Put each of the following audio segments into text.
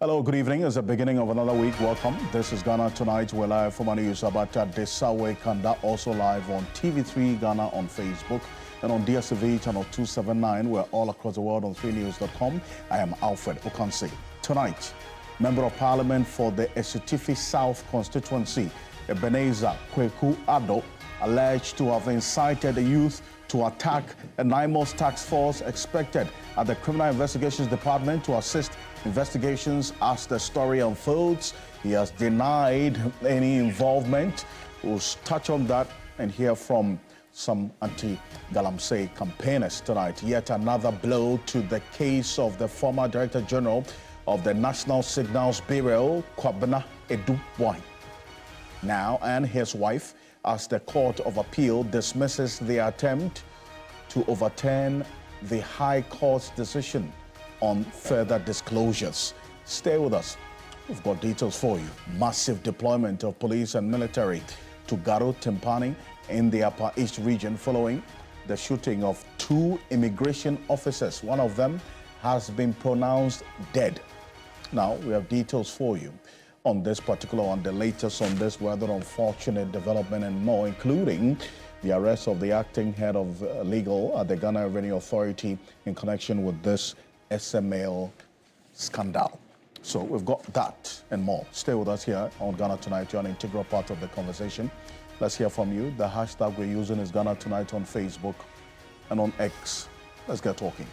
Hello, good evening. It's the beginning of another week. Welcome. This is Ghana Tonight. We're live from news about Desawe Kanda, also live on TV3 Ghana on Facebook and on DSTV channel 279. We're all across the world on 3news.com. I am Alfred Ocansey. Tonight, Member of Parliament for the Esutifi South constituency, Ebenezer Kweku Ado, alleged to have incited the youth to attack a NIMOS task force expected at the Criminal Investigations Department to assist investigations as the story unfolds. He has denied any involvement. We'll touch on that and hear from some anti-Galamsey campaigners tonight. Yet another blow to the case of the former Director General of the National Signals Bureau, Kwabena Edu-Boy, now and his wife, as the Court of Appeal dismisses the attempt to overturn the High Court's decision on further disclosures. Stay with us. We've got details for you. Massive deployment of police and military to Garu Tempani in the Upper East region following the shooting of 2 immigration officers. One of them has been pronounced dead. Now, we have details for you on this particular one, the latest on this rather unfortunate development and more, including the arrest of the acting head of legal at the Ghana Revenue Authority in connection with this SML scandal. So we've got that and more. Stay with us here on Ghana Tonight. You're an integral part of the conversation. Let's hear from you. The hashtag we're using is Ghana Tonight on Facebook and on X. Let's get talking.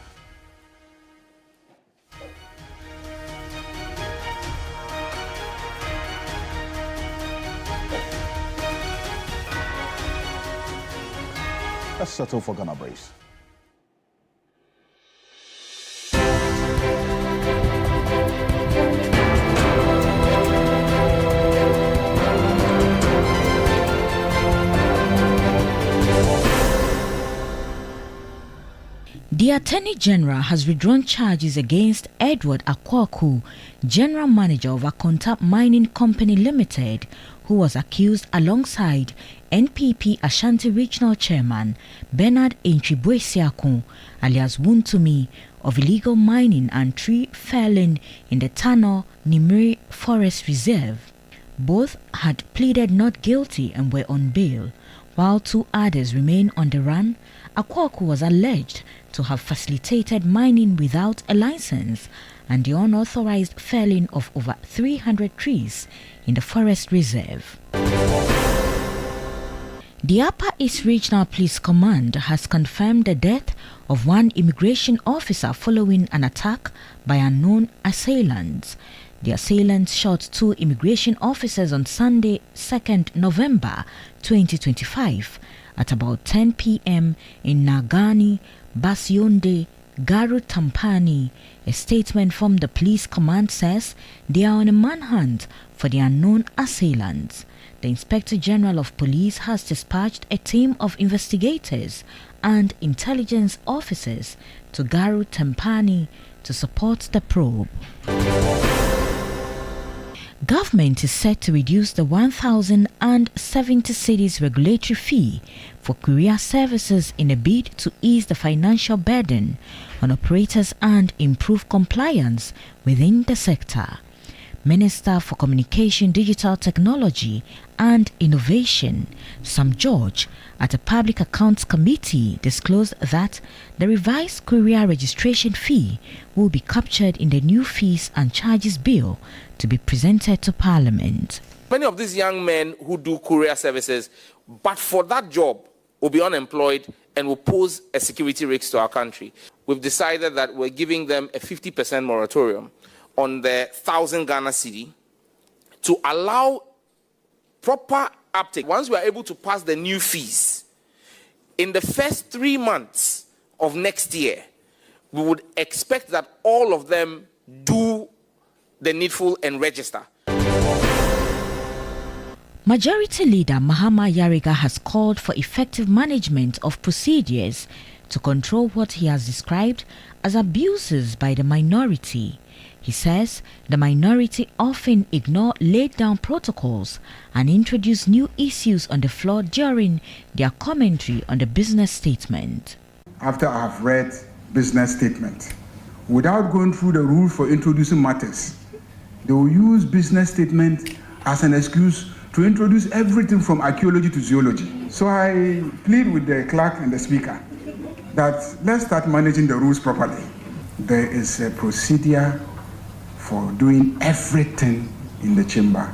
Let's settle for Ghana Brace. The Attorney General has withdrawn charges against Edward Akwaku, General Manager of Akonta Mining Company Limited, who was accused alongside NPP Ashanti Regional Chairman Bernard Enchibwesiakun, alias Wuntumi, of illegal mining and tree felling in the Tano Nimiri Forest Reserve. Both had pleaded not guilty and were on bail, while 2 others remain on the run. Akwaku was alleged to have facilitated mining without a license and the unauthorized felling of over 300 trees in the forest reserve. The Upper East Regional Police Command has confirmed the death of 1 immigration officer following an attack by unknown assailants. The assailants shot 2 immigration officers on Sunday, 2nd November 2025 at about 10 p.m. in Nagani, Basionde, Garu Tampani. A statement from the police command says they are on a manhunt for the unknown assailants. The Inspector General of Police has dispatched a team of investigators and intelligence officers to Garu Tampani to support the probe. Government is set to reduce the 1,070 cedis regulatory fee for courier services in a bid to ease the financial burden on operators and improve compliance within the sector. Minister for Communication, Digital Technology and Innovation, Sam George, at a Public Accounts Committee disclosed that the revised courier registration fee will be captured in the new fees and charges bill to be presented to Parliament. Many of these young men who do courier services, but for that job, will be unemployed and will pose a security risk to our country. We've decided that we're giving them a 50% moratorium on the 1,000 Ghana cedi to allow proper uptake. Once we are able to pass the new fees, in the first 3 months of next year, we would expect that all of them do the needful and register. Majority Leader Mahama Yariga has called for effective management of procedures to control what he has described as abuses by the minority. He says the minority often ignore laid down protocols and introduce new issues on the floor during their commentary on the business statement. After I have read business statement, without going through the rules for introducing matters, They will use business statement as an excuse to introduce everything from archaeology to zoology. So I plead with the clerk and the speaker that let's start managing the rules properly. There is a procedure for doing everything in the chamber.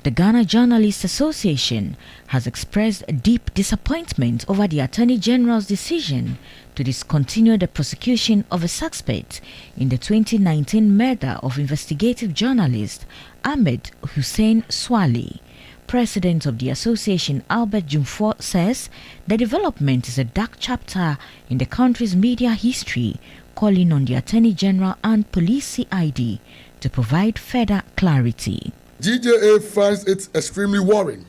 The Ghana Journalists Association has expressed deep disappointment over the Attorney General's decision to discontinue the prosecution of a suspect in the 2019 murder of investigative journalist Ahmed Hussein Swale. President of the association, Albert Jumfo, says the development is a dark chapter in the country's media history, calling on the Attorney General and Police CID to provide further clarity. GJA finds it extremely worrying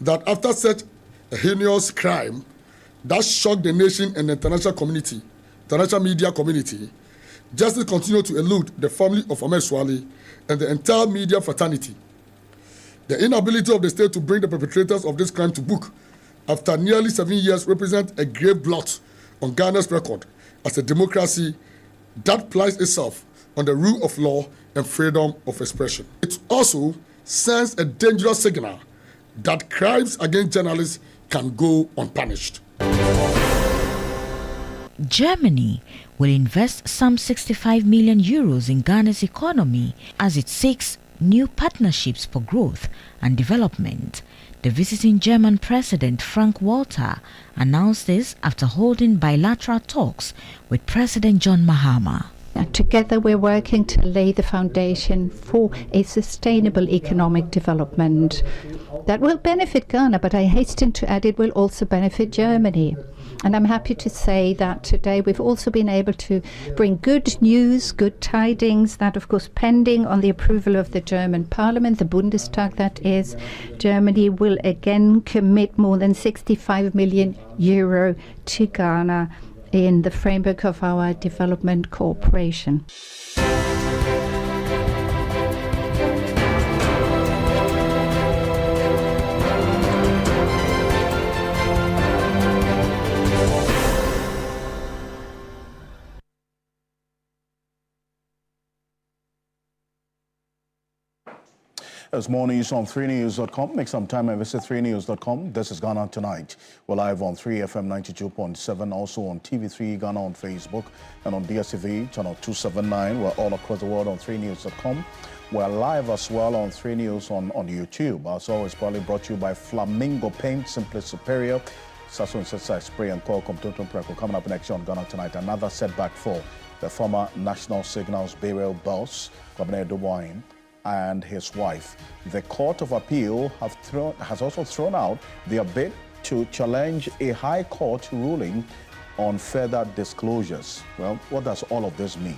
that after such a heinous crime that shocked the nation and the international media community, justice continued to elude the family of Ahmed Swale and the entire media fraternity. The inability of the state to bring the perpetrators of this crime to book after nearly 7 years represents a grave blot on Ghana's record as a democracy that plies itself on the rule of law and freedom of expression. It also sends a dangerous signal that crimes against journalists can go unpunished. Germany will invest some 65 million euros in Ghana's economy as it seeks new partnerships for growth and development. The visiting German President Frank-Walter announced this after holding bilateral talks with President John Mahama. Together we're working to lay the foundation for a sustainable economic development that will benefit Ghana, but I hasten to add it will also benefit Germany. And I'm happy to say that today we've also been able to bring good news, good tidings, that of course pending on the approval of the German Parliament, the Bundestag that is, Germany will again commit more than 65 million euro to Ghana in the framework of our development cooperation. There's more news on 3news.com. Make some time and visit 3news.com. This is Ghana Tonight. We're live on 3FM 92.7, also on TV3 Ghana on Facebook and on DSTV channel 279. We're all across the world on 3news.com. We're live as well on 3 News on YouTube. As always, probably brought to you by Flamingo Paint, simply superior. Sasso Insecticide Spray and Call Computer Preco. Coming up next on Ghana Tonight, another setback for the former National Signals burial boss, Kwabena Dubois, and his wife. The Court of Appeal has also thrown out their bid to challenge a High Court ruling on further disclosures. Well, what does all of this mean?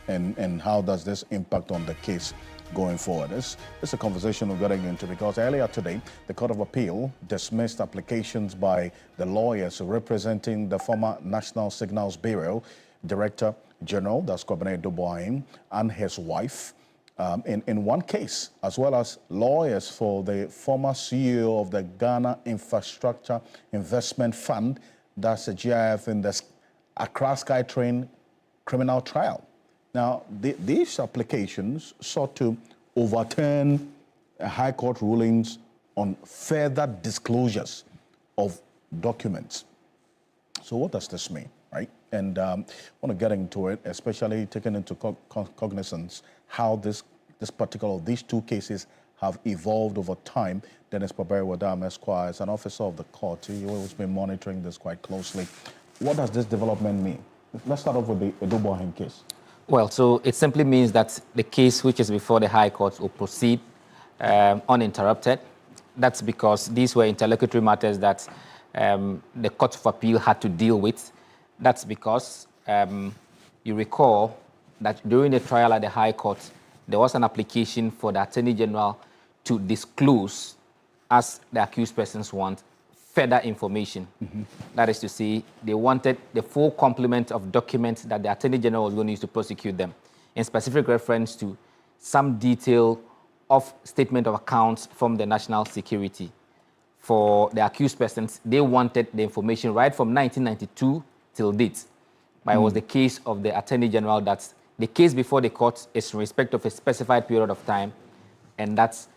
And how does this impact on the case going forward? This is a conversation we're getting into because earlier today, the Court of Appeal dismissed applications by the lawyers representing the former National Signals Bureau Director General, that's Kwabena Dubois, and his wife, in one case, as well as lawyers for the former CEO of the Ghana Infrastructure Investment Fund, that's a GIF, in the Accra SkyTrain criminal trial. Now, these applications sought to overturn High Court rulings on further disclosures of documents. So what does this mean, right? And I want to get into it, especially taking into cognizance how these two cases have evolved over time. Dennis Paberi-Wadam Esquire is an officer of the court. He has been monitoring this quite closely. What does this development mean? Let's start off with the Dubois case. Well, so it simply means that the case which is before the High Court will proceed uninterrupted. That's because these were interlocutory matters that the Court of Appeal had to deal with. That's because you recall that during the trial at the High Court, there was an application for the Attorney General to disclose, as the accused persons want, further information. Mm-hmm. That is to say, they wanted the full complement of documents that the Attorney General was going to use to prosecute them, in specific reference to some detail of statement of accounts from the national security. For the accused persons, they wanted the information right from 1992 till date. But it was the case of the Attorney General that The case before the court is in respect of a specified period of time, and that's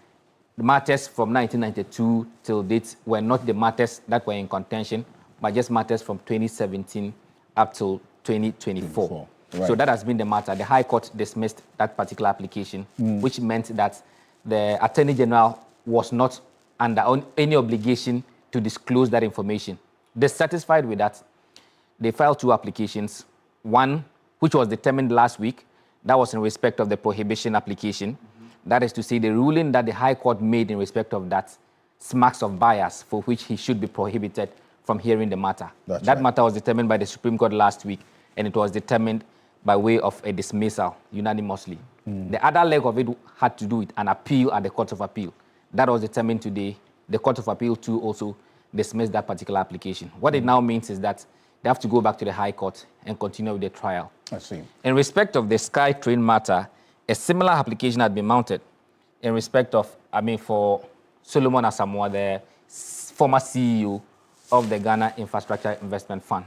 the matters from 1992 till date were not the matters that were in contention, but just matters from 2017 up till 2024. Right. So that has been the matter. The High Court dismissed that particular application, which meant that the Attorney General was not under any obligation to disclose that information. Dissatisfied with that, they filed 2 applications. One, which was determined last week, that was in respect of the prohibition application. That is to say, the ruling that the High Court made in respect of that smacks of bias for which he should be prohibited from hearing the matter. That right. Matter was determined by the Supreme Court last week, and it was determined by way of a dismissal unanimously. The other leg of it had to do with an appeal at the Court of Appeal. That was determined today. The Court of Appeal too also dismissed that particular application. What it now means is that they have to go back to the High Court and continue with the trial. I see. In respect of the Sky Train matter, a similar application had been mounted in respect of, for Solomon Asamoah, the former CEO of the Ghana Infrastructure Investment Fund.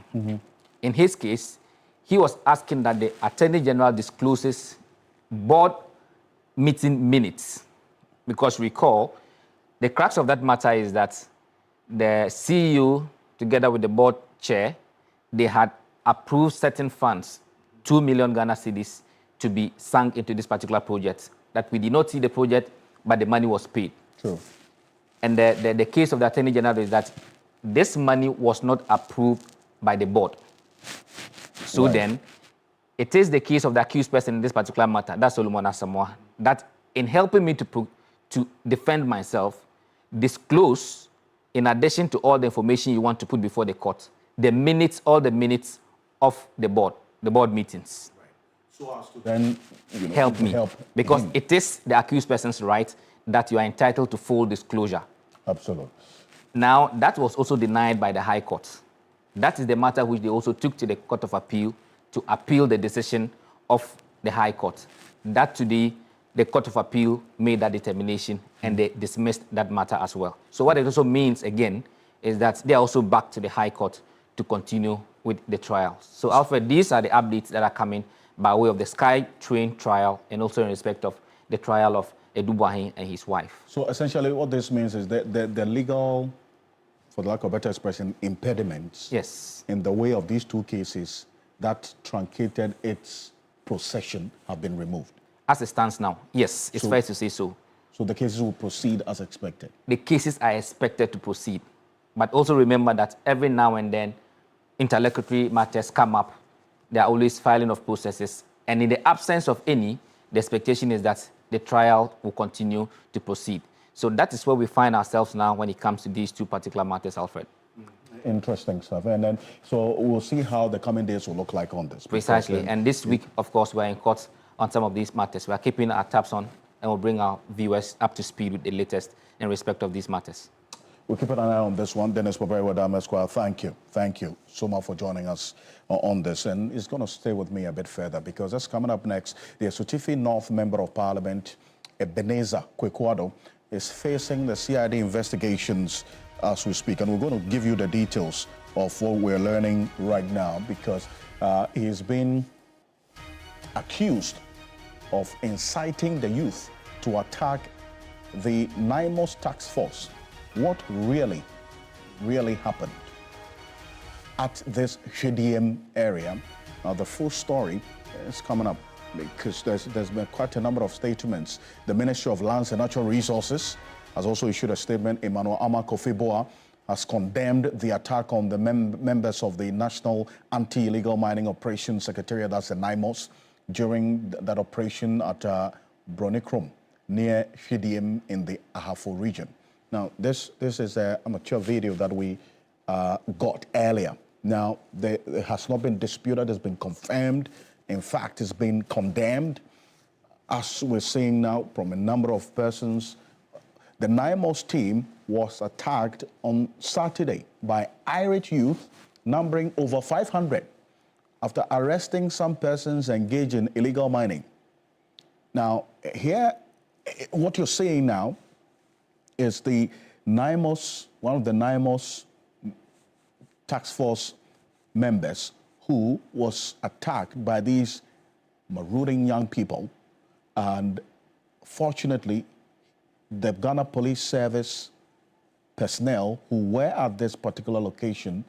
In his case, he was asking that the Attorney General discloses board meeting minutes. Because recall, the crux of that matter is that the CEO, together with the board chair, they had approved certain funds, 2 million Ghana cedis, to be sunk into this particular project. That we did not see the project, but the money was paid. True. And the case of the Attorney General is that this money was not approved by the board. So then, it is the case of the accused person in this particular matter, that's Solomon Asamoah, that in helping me to defend myself, disclose, in addition to all the information you want to put before the court, all the minutes of the board meetings. So as to then help me. Because it is the accused person's right that you are entitled to full disclosure. Absolutely. Now, that was also denied by the High Court. That is the matter which they also took to the Court of Appeal to appeal the decision of the High Court. That today, the Court of Appeal made that determination and they dismissed that matter as well. So what it also means, again, is that they are also back to the High Court to continue with the trial. So, Alfred, these are the updates that are coming by way of the Sky Train trial and also in respect of the trial of Edu Boahen and his wife. So essentially what this means is that the legal, for the lack of a better expression, impediments in the way of these 2 cases that truncated its procession have been removed. As it stands now, yes, it's fair to say so. So the cases will proceed as expected? The cases are expected to proceed. But also remember that every now and then, interlocutory matters come up. There are always filing of processes. And in the absence of any, the expectation is that the trial will continue to proceed. So that is where we find ourselves now when it comes to these 2 particular matters, Alfred. Interesting stuff. And then, so we'll see how the coming days will look like on this. Precisely. And this week, of course, we're in court on some of these matters. We are keeping our tabs on and we'll bring our viewers up to speed with the latest in respect of these matters. We'll keep an eye on this one. Dennis Babari Esquire, thank you. Thank you so much for joining us on this. And it's going to stay with me a bit further because that's coming up next. The Asutifi North Member of Parliament, Ebenezer Kwekwado, is facing the CID investigations as we speak. And we're going to give you the details of what we're learning right now because he's been accused of inciting the youth to attack the NIMOS task force. What really happened at this Hidiem area? Now, the full story is coming up because there's been quite a number of statements. The Ministry of Lands and Natural Resources has also issued a statement. Emmanuel Ama Kofi-Boa has condemned the attack on the members of the National Anti-Illegal Mining Operations Secretariat, that's the NIMOS, during that operation at Bronikrom, near Hidiem in the Ahafo region. Now, this is a amateur video that we got earlier. Now, it has not been disputed, it's been confirmed. In fact, it's been condemned, as we're seeing now from a number of persons. The NIMOS team was attacked on Saturday by irate youth numbering over 500 after arresting some persons engaged in illegal mining. Now, here, what you're seeing now is the NIMOS, one of the NIMOS task force members who was attacked by these marauding young people. And fortunately, the Ghana Police Service personnel who were at this particular location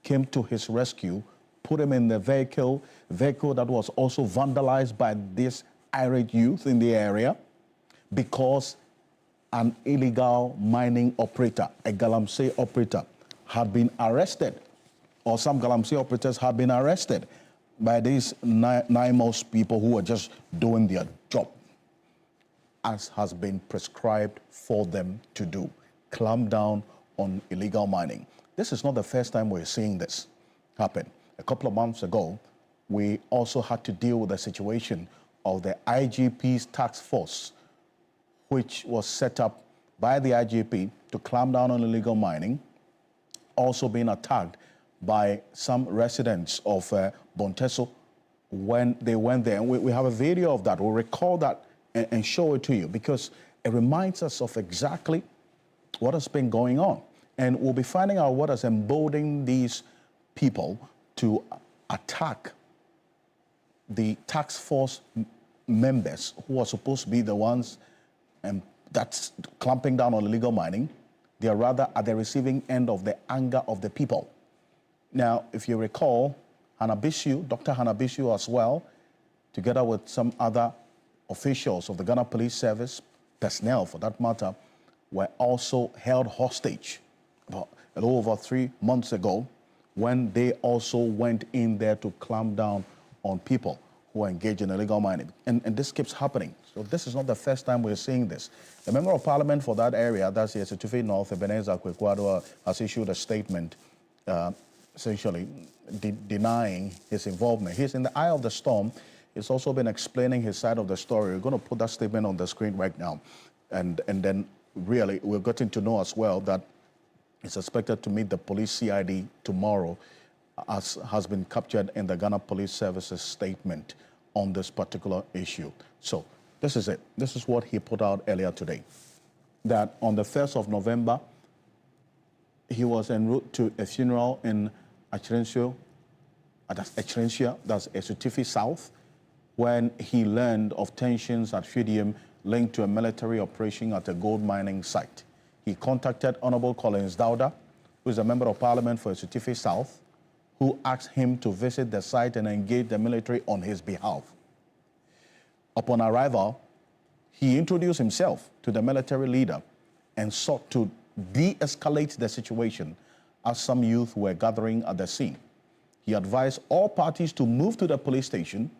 came to his rescue, put him in the vehicle that was also vandalized by this irate youth in the area because an illegal mining operator, a Galamsey operator, had been arrested, or some Galamsey operators had been arrested by these NIMOS people who were just doing their job, as has been prescribed for them to do, clamp down on illegal mining. This is not the first time we're seeing this happen. A couple of months ago, we also had to deal with the situation of the IGP's task force, which was set up by the IGP to clamp down on illegal mining, also being attacked by some residents of Bonteso when they went there. And we have a video of that. We'll recall that and show it to you because it reminds us of exactly what has been going on. And we'll be finding out what has emboldened these people to attack the task force members who are supposed to be the ones that's clamping down on illegal mining. They are rather at the receiving end of the anger of the people. Now, if you recall, Dr. Hanabishu as well, together with some other officials of the Ghana Police Service, personnel for that matter, were also held hostage about a little over 3 months ago when they also went in there to clamp down on people who are engaged in illegal mining. And this keeps happening. So this is not the first time we're seeing this. The Member of Parliament for that area, that's the Esetufi North, Ebenezer Kwekwado, has issued a statement essentially denying his involvement. He's in the eye of the storm. He's also been explaining his side of the story. We're going to put that statement on the screen right now. And then really, we're getting to know as well that he's expected to meet the police CID tomorrow, as has been captured in the Ghana Police Service's statement on this particular issue. So this is it. This is what he put out earlier today, that on the 1st of November, he was en route to a funeral in Achrensia, that's Esutufi South, when he learned of tensions at Fidium linked to a military operation at a gold mining site. He contacted Honorable Collins Dauda, who is a member of parliament for Esutufi South, who asked him to visit the site and engage the military on his behalf. Upon arrival, he introduced himself to the military leader and sought to de-escalate the situation as some youth were gathering at the scene. He advised all parties to move to the police station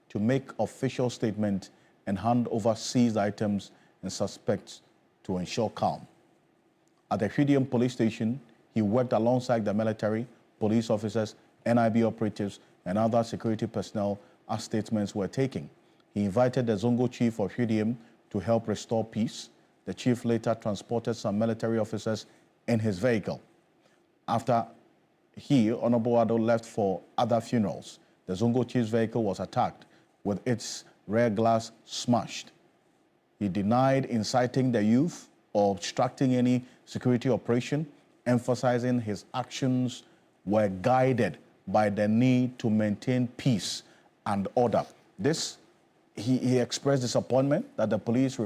to make official statement and hand over seized items and suspects to ensure calm. At the Fidium police station, he worked alongside the military, police officers, NIB operatives, and other security personnel as statements were taken. He invited the Zongo chief of Fidium to help restore peace. The chief later transported some military officers in his vehicle. After he, Honorable Ado, left for other funerals, the Zongo chief's vehicle was attacked with its rear glass smashed. He denied inciting the youth or obstructing any security operation, emphasizing his actions were guided by the need to maintain peace and order. He expressed disappointment that the police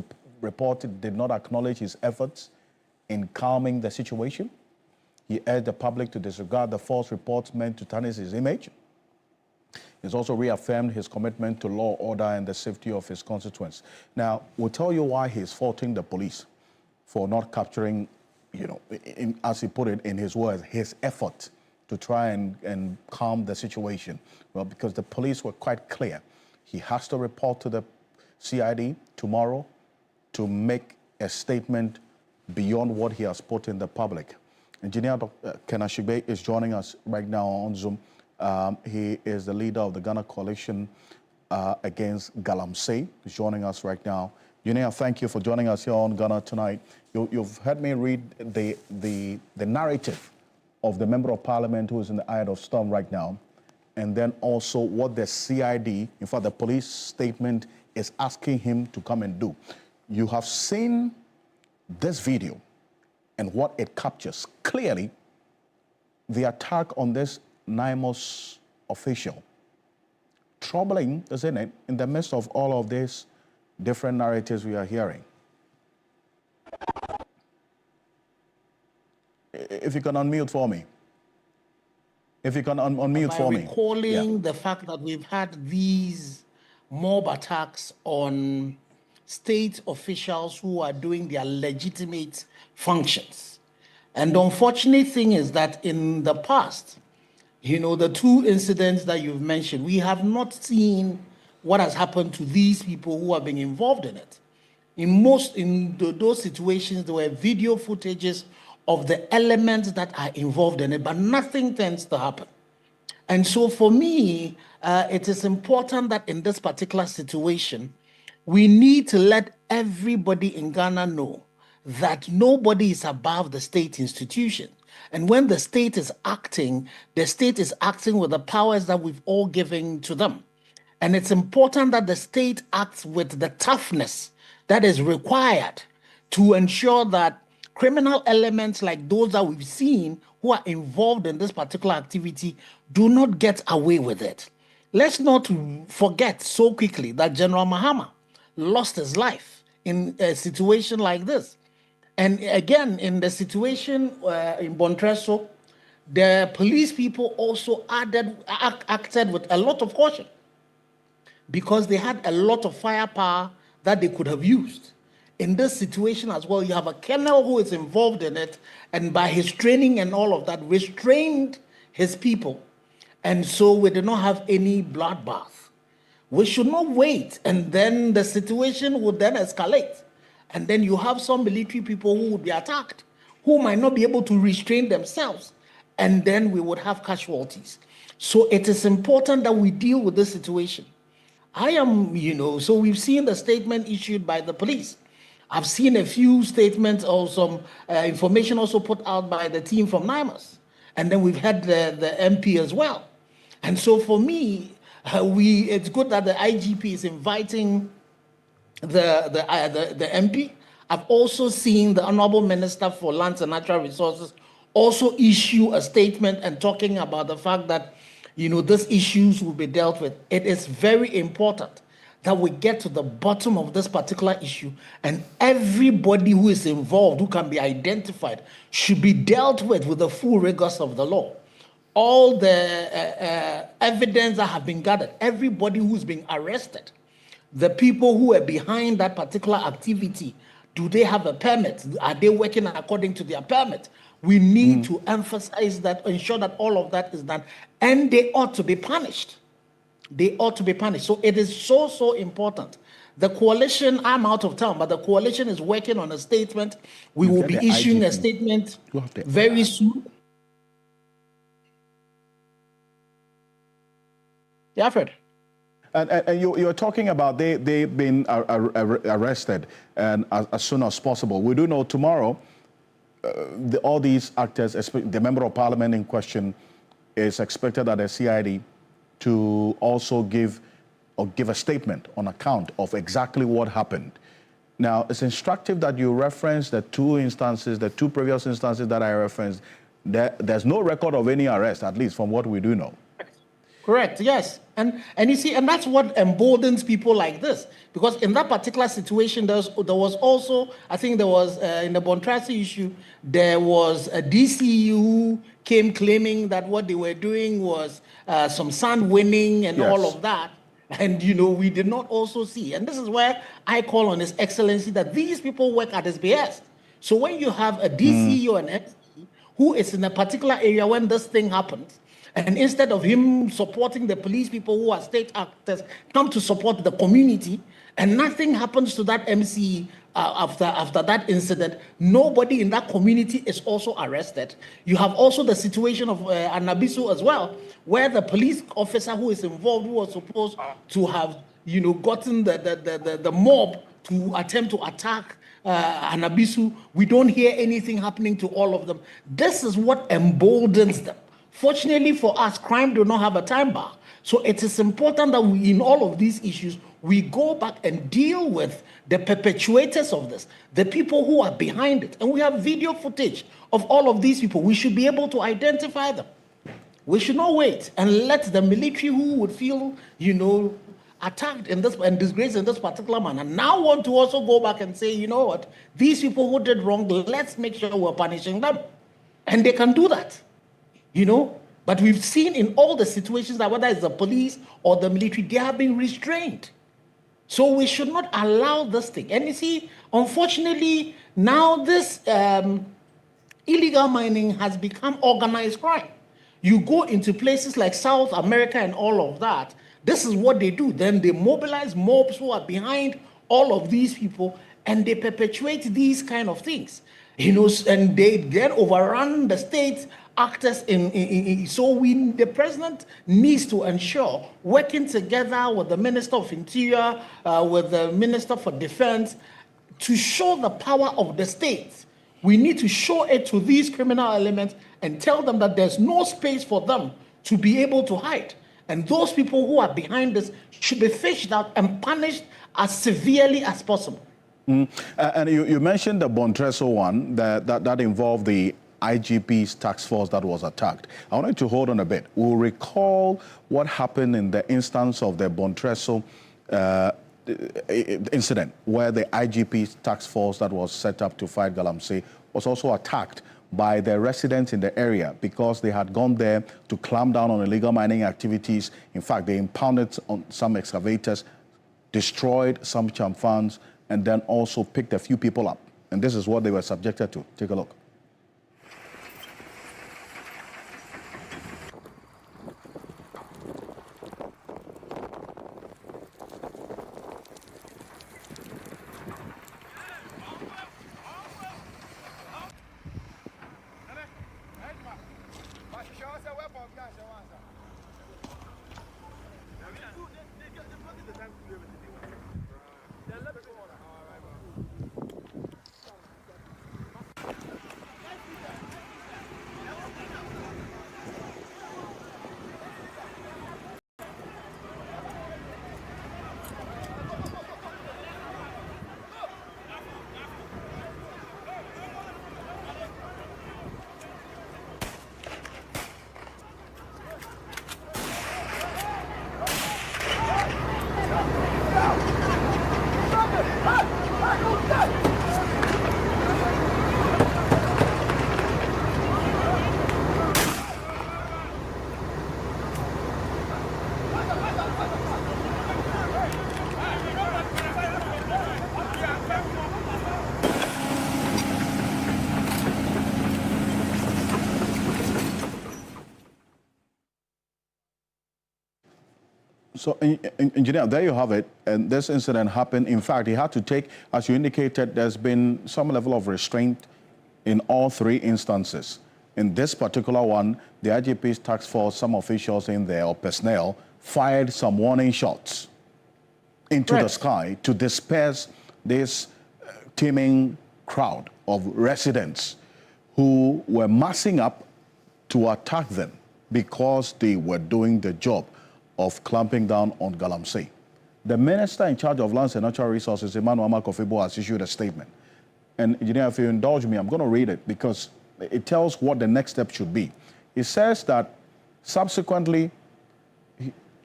reported did not acknowledge his efforts in calming the situation. He urged the public to disregard the false reports meant to tarnish his image. He's also reaffirmed his commitment to law, order, and the safety of his constituents. Now, we'll tell you why he's faulting the police for not capturing, as he put it in his words, his effort to try and calm the situation. Well, because the police were quite clear. He has to report to the CID tomorrow to make a statement beyond what he has put in the public. Engineer Dr. Kenashigbe is joining us right now on Zoom. He is the leader of the Ghana Coalition against Galamsey. He's joining us right now. Engineer, thank you for joining us here on Ghana Tonight. You've heard me read the narrative of the Member of Parliament who is in the eye of storm right now, and then also what the CID, in fact, the police statement is asking him to come and do. You have seen this video and what it captures. Clearly, the attack on this NIMOS official troubling, isn't it, in the midst of all of these different narratives we are hearing. If you can unmute for me. If you can unmute for me. Recalling the fact that we've had these mob attacks on state officials who are doing their legitimate functions. And the unfortunate thing is that in the past, you know, the two incidents that you've mentioned, we have not seen what has happened to these people who have been involved in it. In those situations, there were video footages of the elements that are involved in it, but nothing tends to happen. And so for me, it is important that in this particular situation, we need to let everybody in Ghana know that nobody is above the state institution. And when the state is acting with the powers that we've all given to them. And it's important that the state acts with the toughness that is required to ensure that criminal elements like those that we've seen who are involved in this particular activity do not get away with it. Let's not forget so quickly that General Mahama lost his life in a situation like this. And again, in the situation in Bontresso, the police people also acted with a lot of caution because they had a lot of firepower that they could have used. In this situation as well, you have a colonel who is involved in it, and by his training and all of that, restrained his people. And so we did not have any bloodbath. We should not wait, and then the situation would then escalate. And then you have some military people who would be attacked, who might not be able to restrain themselves, and then we would have casualties. So it is important that we deal with this situation. So we've seen the statement issued by the police. I've seen a few statements or some information also put out by the team from NIMAS. And then we've had the MP as well. And so for me, it's good that the IGP is inviting the MP. I've also seen the Honorable Minister for Lands and Natural Resources also issue a statement and talking about the fact that, you know, these issues will be dealt with. It is very important that we get to the bottom of this particular issue, and everybody who is involved, who can be identified, should be dealt with the full rigors of the law. All the evidence that have been gathered, everybody who's been arrested, the people who are behind that particular activity, do they have a permit? Are they working according to their permit? We need to emphasize that, ensure that all of that is done, and they ought to be punished. They ought to be punished. So it is so important. The coalition, I'm out of town, but the coalition is working on a statement. We will be issuing a statement very soon. Yeah, Alfred. And you're talking about they've been arrested and as soon as possible. We do know tomorrow all these actors, the member of parliament in question, is expected at the CID to also give a statement on account of exactly what happened. Now, it's instructive that you reference the two previous instances that I referenced. There's no record of any arrest, at least from what we do know. Correct, yes. And you see, and that's what emboldens people like this. Because in that particular situation, there was also, I think there was, in the Bontrasi issue, there was a DCU who came claiming that what they were doing was some sand winning and all of that. And, you know, we did not also see. And this is where I call on His Excellency that these people work at his behest. So when you have a DCU or an MC who is in a particular area when this thing happens, and instead of him supporting the police people who are state actors, come to support the community, and nothing happens to that MC after that incident, nobody in that community is also arrested. You have also the situation of Anabisu as well, where the police officer who is involved, who was supposed to have, you know, gotten the mob to attempt to attack Anabisu, we don't hear anything happening to all of them. This is what emboldens them. Fortunately for us, crime do not have a time bar. So it is important that we, in all of these issues, we go back and deal with the perpetuators of this, the people who are behind it. And we have video footage of all of these people. We should be able to identify them. We should not wait and let the military who would feel, attacked in this and disgraced in this particular manner now want to also go back and say, you know what, these people who did wrong, let's make sure we're punishing them. And they can do that, But we've seen in all the situations that whether it's the police or the military, they have been restrained. So we should not allow this thing. And you see, unfortunately, now this illegal mining has become organized crime. You go into places like South America and all of that, this is what they do. Then they mobilize mobs who are behind all of these people, and they perpetuate these kind of things, and they then overrun the state actors so the president needs to ensure, working together with the Minister of Interior, with the Minister for Defense, to show the power of the state. We need to show it to these criminal elements and tell them that there's no space for them to be able to hide. And those people who are behind this should be fished out and punished as severely as possible. And you mentioned the Bontresso one that involved the IGP's task force that was attacked. I wanted to hold on a bit. We'll recall what happened in the instance of the Bontresso incident, where the IGP's task force that was set up to fight Galamsey was also attacked by the residents in the area because they had gone there to clamp down on illegal mining activities. In fact, they impounded on some excavators, destroyed some chamfans, and then also picked a few people up. And this is what they were subjected to. Take a look. So, Engineer, there you have it. And this incident happened. In fact, he had to take, as you indicated, there's been some level of restraint in all three instances. In this particular one, the IGP's task force, some officials in there, or personnel, fired some warning shots into the sky to disperse this teeming crowd of residents who were massing up to attack them because they were doing the job of clamping down on Galamsey. The minister in charge of lands and natural resources, Emmanuel Makofebo, has issued a statement. And Engineer, if you indulge me, I'm going to read it because it tells what the next step should be. It says that subsequently,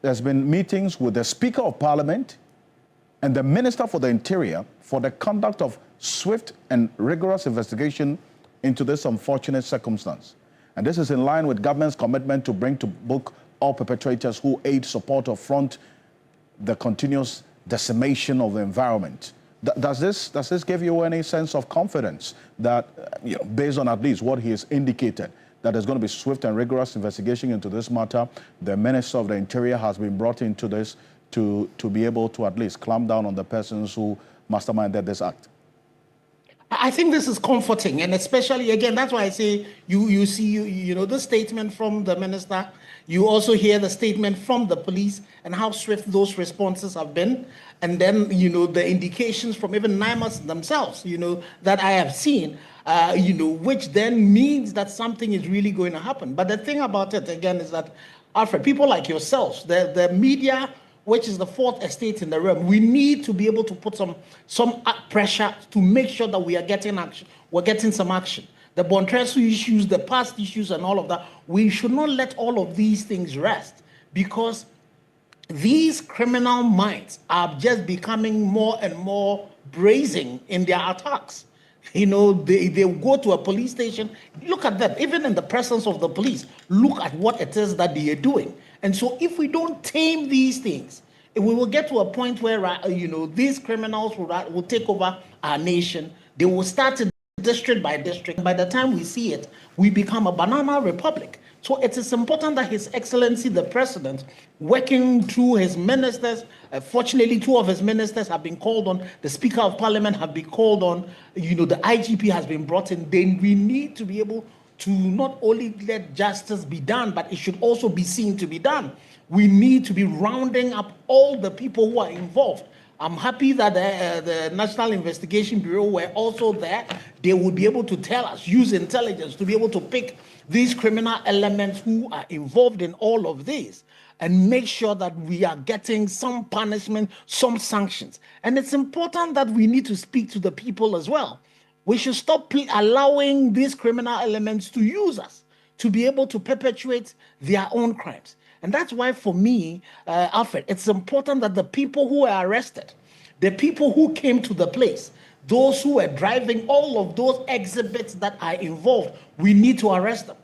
there's been meetings with the Speaker of Parliament and the Minister for the Interior for the conduct of swift and rigorous investigation into this unfortunate circumstance. And this is in line with government's commitment to bring to book all perpetrators who aid, support, or front the continuous decimation of the environment. Does this give you any sense of confidence that, based on at least what he has indicated, that there's going to be swift and rigorous investigation into this matter? The Minister of the Interior has been brought into this to be able to at least clamp down on the persons who masterminded this act. I think this is comforting, and especially, again, that's why I say you see the statement from the minister. You also hear the statement from the police and how swift those responses have been. And then, the indications from even NIMAS themselves, that I have seen, which then means that something is really going to happen. But the thing about it, again, is that, Alfred, people like yourselves, the media, which is the fourth estate in the realm, we need to be able to put some pressure to make sure that we are getting action. We're getting some action. the Bontresu issues, the past issues and all of that. We should not let all of these things rest, because these criminal minds are just becoming more and more brazen in their attacks. You know, they go to a police station, look at them, even in the presence of the police, look at what it is that they are doing. And so if we don't tame these things, we will get to a point where, you know, these criminals will take over our nation. They will start district by district. By the time we see it, we become a banana republic. So it is important that His Excellency, the President, working through his ministers, fortunately, 2 of his ministers have been called on, the Speaker of Parliament have been called on, you know, the IGP has been brought in. Then we need to be able to not only let justice be done, but it should also be seen to be done. We need to be rounding up all the people who are involved. I'm happy that the National Investigation Bureau were also there. They would be able to tell us, use intelligence to be able to pick these criminal elements who are involved in all of this and make sure that we are getting some punishment, some sanctions. And it's important that we need to speak to the people as well. We should stop allowing these criminal elements to use us to be able to perpetuate their own crimes. And that's why, for me, Alfred, it's important that the people who are arrested, the people who came to the place, those who are driving all of those exhibits that are involved, we need to arrest them.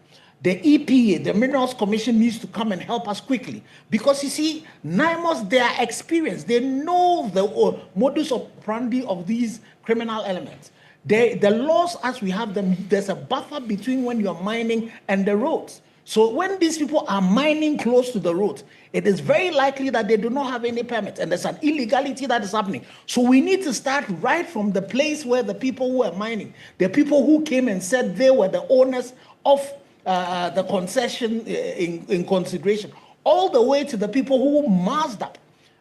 The EPA, the Minerals Commission, needs to come and help us quickly. Because you see, NIMOS, they are experienced. They know the modus operandi of these criminal elements. The laws as we have them, there's a buffer between when you're mining and the roads. So when these people are mining close to the road, it is very likely that they do not have any permit, and there's an illegality that is happening. So we need to start right from the place where the people who are mining, the people who came and said they were the owners of the concession in consideration, all the way to the people who masked up,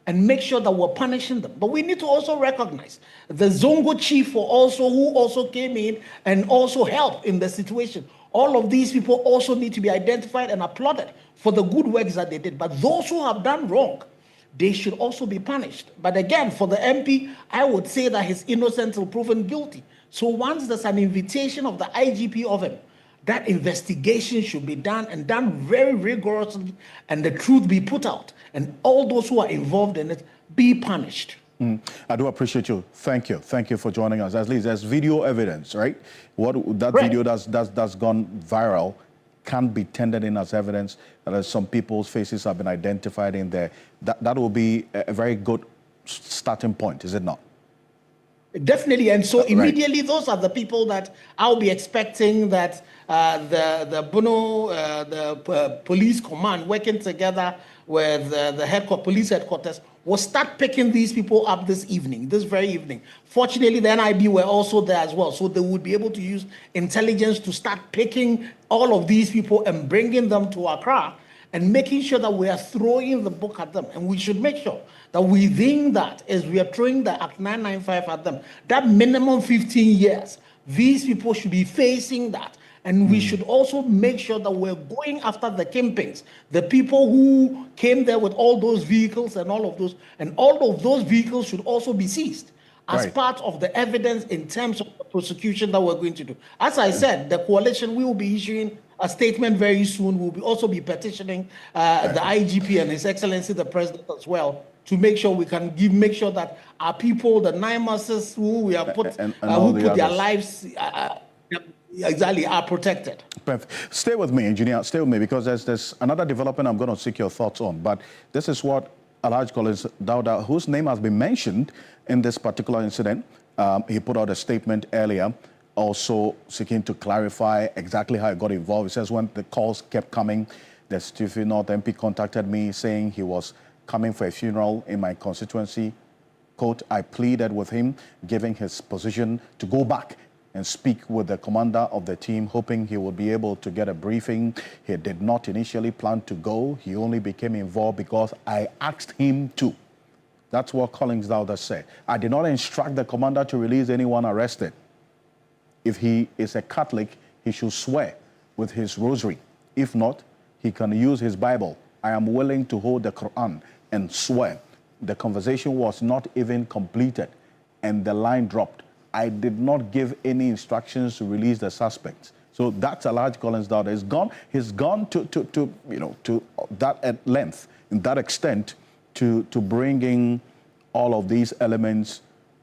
and make sure that we're punishing them. But we need to also recognize the Zongo chief who also came in and also helped in the situation. All of these people also need to be identified and applauded for the good works that they did. But those who have done wrong, they should also be punished. But again, for the MP, I would say that he's innocent until proven guilty. So once there's an invitation of the IGP of him, that investigation should be done, and done very rigorously, and the truth be put out, and all those who are involved in it be punished. I do appreciate you. Thank you. Thank you for joining us. At least there's video evidence, right? What that Right. video that's gone viral can be tendered in as evidence. Some people's faces have been identified in there. That will be a very good starting point, is it not? Definitely, and so immediately Right. those are the people that I'll be expecting that the Bono, police command, working together with the police headquarters, will start picking these people up this very evening. Fortunately, the NIB were also there as well, so they would be able to use intelligence to start picking all of these people and bringing them to Accra, and making sure that we are throwing the book at them. And we should make sure that within that, as we are throwing the Act 995 at them, that minimum 15 years, these people should be facing that. And we should also make sure that we're going after the kingpins, the people who came there with all those vehicles and all of those vehicles should also be seized as Right. part of the evidence in terms of the prosecution that we're going to do. As I said, the coalition, we will be issuing a statement very soon. We'll also be petitioning the IGP and His Excellency the President as well, to make sure we can make sure that our people, the NIMASs who we have put, And all who the put their others. lives exactly are protected. Perfect. Stay with me, engineer. Stay with me, because there's another development I'm going to seek your thoughts on. But this is what Alhaji Collins Dauda, whose name has been mentioned in this particular incident, he put out a statement earlier, also seeking to clarify exactly how he got involved. He says when the calls kept coming, the Stephen North MP contacted me saying he was coming for a funeral in my constituency. Quote, I pleaded with him, giving his position to go back and speak with the commander of the team, hoping he would be able to get a briefing. He did not initially plan to go. He only became involved because I asked him to. That's what Collins Dauda said. I did not instruct the commander to release anyone arrested. If he is a Catholic, he should swear with his rosary. If not, he can use his Bible. I am willing to hold the Quran and swear. The conversation was not even completed, and the line dropped. I did not give any instructions to release the suspects. So that's Alhaji Collins Dauda. He's gone to that length, in that extent, to bring in all of these elements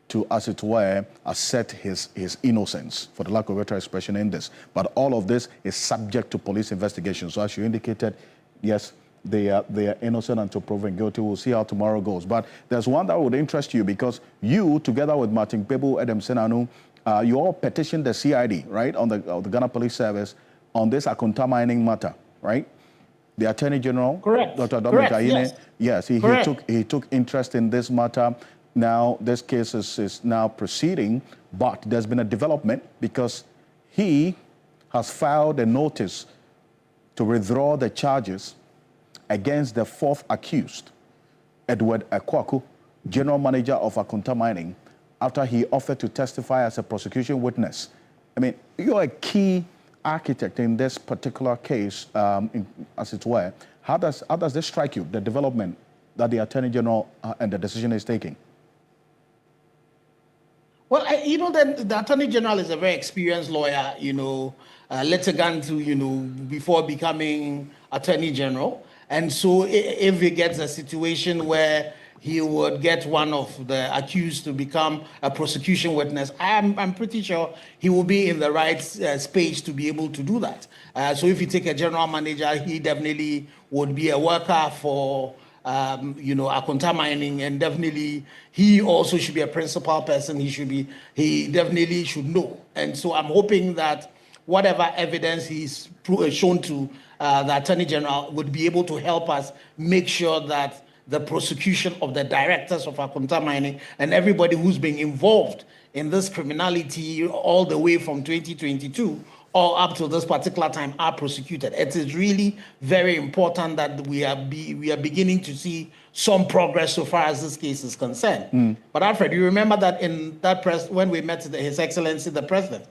to, as it were, assert his innocence, for the lack of a better expression in this. But all of this is subject to police investigation. So as you indicated, yes, they are innocent until proven guilty. We'll see how tomorrow goes. But there's one that would interest you, because you, together with Martin Pebu, Adam Senanu, you all petitioned the CID, right, on the Ghana Police Service on this Akunta mining matter, right? The Attorney General, correct, Dr. Dominic Ayine, yes, he took interest in this matter. Now, this case is now proceeding, but there's been a development because he has filed a notice to withdraw the charges against the fourth accused, Edward Akwaku, General Manager of Akunta Mining, after he offered to testify as a prosecution witness. I mean, you're a key architect in this particular case, as it were. How does this strike you, the development that the Attorney General and the decision is taking? Well, the Attorney General is a very experienced lawyer, litigant, before becoming Attorney General. And so if he gets a situation where he would get one of the accused to become a prosecution witness, I'm pretty sure he will be in the right space to be able to do that. So if you take a general manager, he definitely would be a worker for Akunta Mining, and definitely he also should be a principal person. He definitely should know. And so I'm hoping that whatever evidence he's shown to the Attorney General would be able to help us make sure that the prosecution of the directors of Akunta Mining and everybody who's been involved in this criminality all the way from 2022 or up to this particular time are prosecuted. It is really very important that we are beginning to see some progress so far as this case is concerned. But Alfred, you remember that in that when we met His Excellency the President,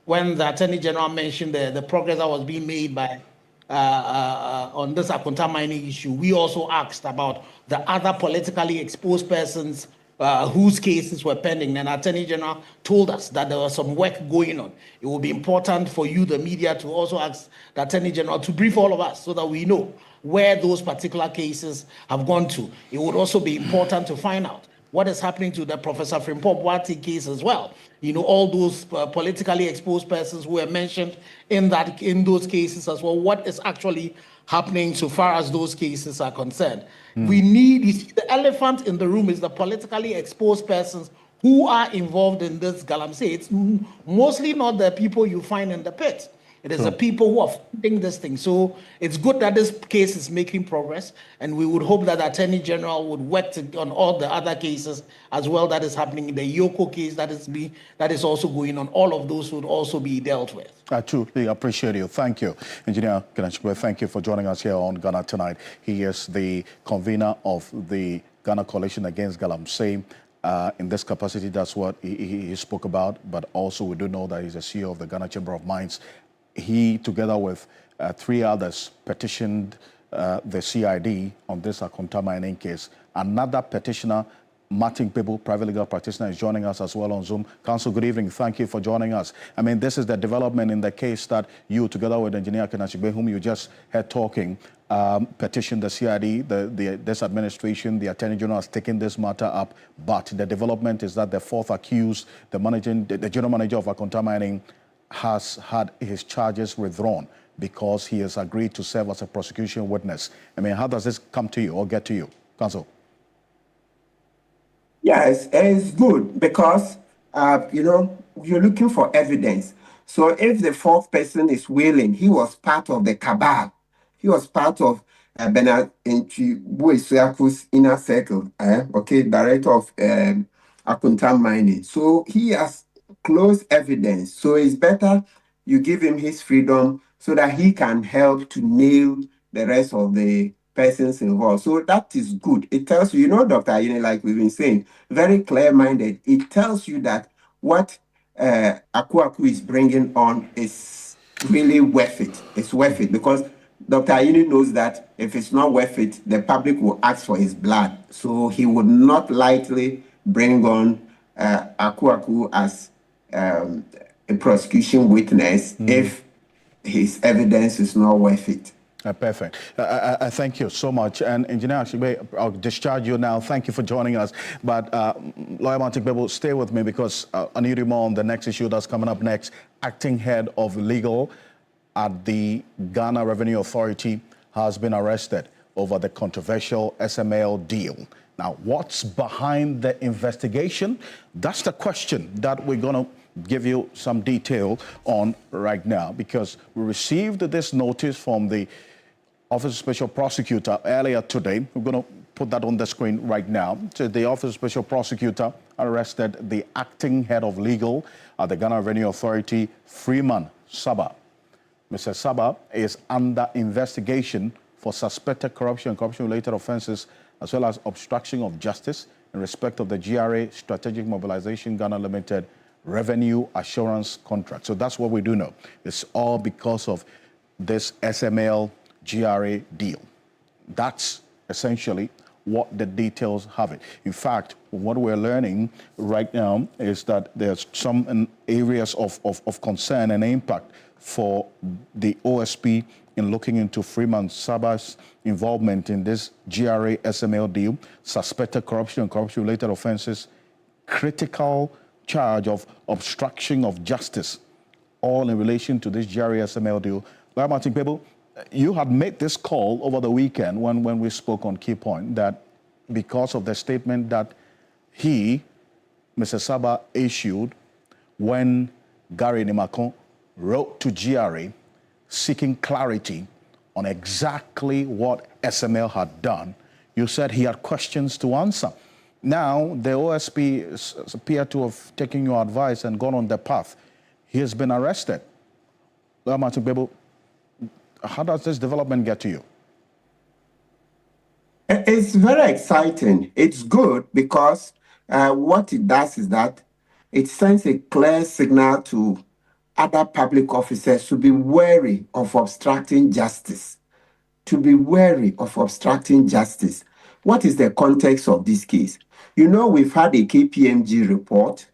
when the Attorney General mentioned the progress that was being made by on this Akunta Mining issue, we also asked about the other politically exposed persons whose cases were pending, and Attorney General told us that there was some work going on. It will be important for you, the media, to also ask the Attorney General to brief all of us so that we know where those particular cases have gone to. It would also be important to find out what is happening to the Professor Frimpong Boateng case as well. All those politically exposed persons who were mentioned in those cases as well. What is actually happening so far as those cases are concerned? We need, the elephant in the room is the politically exposed persons who are involved in this galamsey. It's mostly not the people you find in the pit. It is the people who are funding this thing. So it's good that this case is making progress, and we would hope that the Attorney General would work on all the other cases as well that is happening. In the Yoko case that is also going on, all of those would also be dealt with. I truly appreciate you. Thank you. Engineer Kenachikwe, thank you for joining us here on Ghana Tonight. He is the convener of the Ghana Coalition Against Galamsey. In this capacity, that's what he spoke about, but also we do know that he's the CEO of the Ghana Chamber of Mines. He, together with 3 others, petitioned the CID on this Akunta Mining case. Another petitioner, Martin Pebu, private legal practitioner, is joining us as well on Zoom. Counsel, good evening. Thank you for joining us. I mean, this is the development in the case that you, together with Engineer Kenachikwe, whom you just heard talking, petitioned the CID, this administration, the Attorney General has taken this matter up. But the development is that the fourth accused, the general manager of Akunta Mining, has had his charges withdrawn because he has agreed to serve as a prosecution witness. I mean, how does this come to you or get to you, Counsel? Yes, it's good because, you're looking for evidence. So if the fourth person is willing, he was part of the cabal. He was part of Bernard Buesuaku's inner circle, director of Akunta Mining. So he has close evidence. So it's better you give him his freedom so that he can help to nail the rest of the persons involved. So that is good. It tells you, Dr. Ayine, like we've been saying, very clear-minded. It tells you that what Akwaku is bringing on is really worth it. It's worth it because Dr. Ayine knows that if it's not worth it, the public will ask for his blood. So he would not lightly bring on Akwaku as a prosecution witness if his evidence is not worth it. Perfect. I thank you so much. And Engineer Ashibe, I'll discharge you now. Thank you for joining us. But Lawyer Matikbebo, stay with me because I need you more on the next issue that's coming up next. Acting head of legal at the Ghana Revenue Authority has been arrested over the controversial SML deal. Now, what's behind the investigation? That's the question that we're going to give you some detail on right now, because we received this notice from the Office of Special Prosecutor earlier today. We're going to put that on the screen right now. So the Office of Special Prosecutor arrested the acting head of legal at the Ghana Revenue Authority, Freeman Saba. Mr. Saba is under investigation for suspected corruption and corruption-related offenses, as well as obstruction of justice in respect of the GRA Strategic Mobilization Ghana Limited Revenue Assurance Contract. So that's what we do know. It's all because of this SML GRA deal. That's essentially what the details have it. In fact, what we're learning right now is that there's some areas of concern and impact for the OSP in looking into Freeman Saba's involvement in this GRA SML deal, suspected corruption and corruption-related offenses, critical charge of obstruction of justice, all in relation to this GRA SML deal. Lawyer Matikbebo, you had made this call over the weekend when we spoke on Key Point that because of the statement that he, Mr. Saba, issued when Gary Nimakon wrote to GRA seeking clarity on exactly what SML had done, you said he had questions to answer. Now, the OSP appear to have taken your advice and gone on the path. He has been arrested. Lawyer Matikbebo, how does this development get to you? It's very exciting. It's good because what it does is that it sends a clear signal to other public officers to be wary of obstructing justice. To be wary of obstructing justice. What is the context of this case? You know, we've had a KPMG report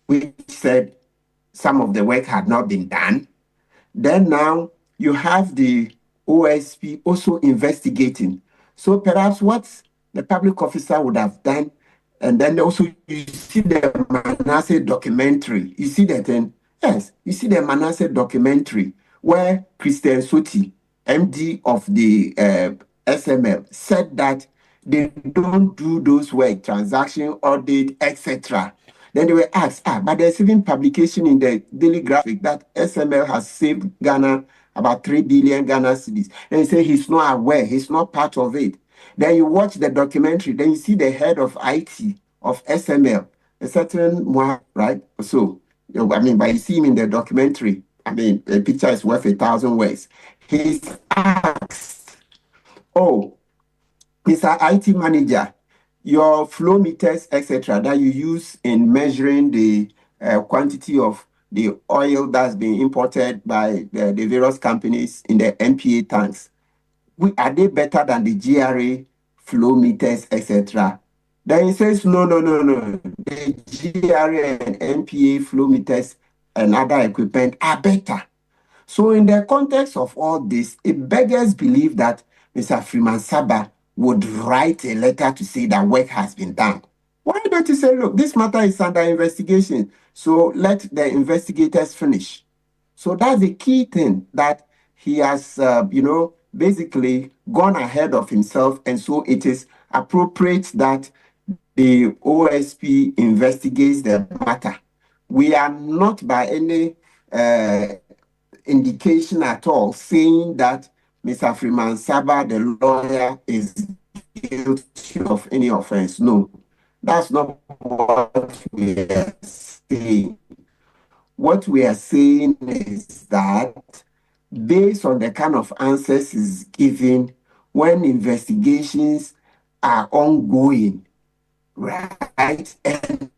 which said some of the work had not been done. Then now you have the OSP also investigating. So perhaps what the public officer would have done, and then also you see the Manasseh documentary. You see that then? Yes, you see the Manasseh documentary where Christian Soti, MD of the SML, said that they don't do those work, transaction audit, etc. Then they were asked, but there's even publication in the Daily Graphic that SML has saved Ghana about 3 billion Ghana cedis. And he said he's not aware, he's not part of it. Then you watch the documentary, then you see the head of IT of SML, a certain Moa, right? So, I mean, but you see him in the documentary, I mean, a picture is worth 1,000 words. He's asked, Mr. IT manager, your flow meters, etc., that you use in measuring the quantity of the oil that's being imported by the various companies in the MPA tanks, are they better than the GRA flow meters, etc.? Then he says, no. The GRA and MPA flow meters and other equipment are better. So in the context of all this, it beggars believe that Mr. Freeman Saba would write a letter to say that work has been done. Why don't you say, look, this matter is under investigation, so let the investigators finish. So that's the key thing, that he has, basically gone ahead of himself, and so it is appropriate that the OSP investigates the matter. We are not by any indication at all saying that Mr. Freeman Saba, the lawyer, is guilty of any offense. No, that's not what we are saying. What we are saying is that based on the kind of answers he's given when investigations are ongoing, right? And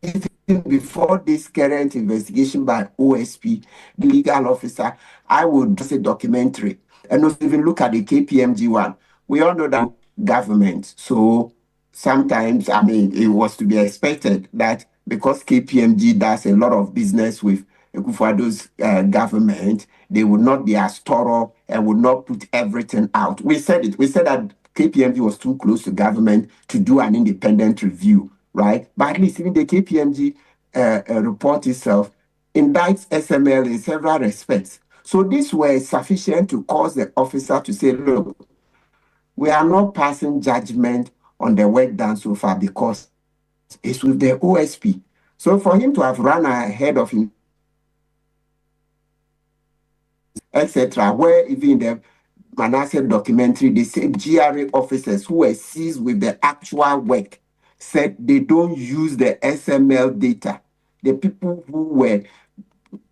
even before this current investigation by OSP, the legal officer, I would do a documentary and also even look at the KPMG one. We all know that government, so sometimes, I mean, it was to be expected that because KPMG does a lot of business with Akufo-Addo's government, they would not be as thorough and would not put everything out. We said it. We said that KPMG was too close to government to do an independent review, right? But at least even the KPMG report itself indicts SML in several respects. So these were sufficient to cause the officer to say, look, we are not passing judgment on the work done so far because it's with the OSP. So for him to have run ahead of him, etc., where even in the Manasseh documentary, the same GRA officers who were seized with the actual work said they don't use the SML data. The people who were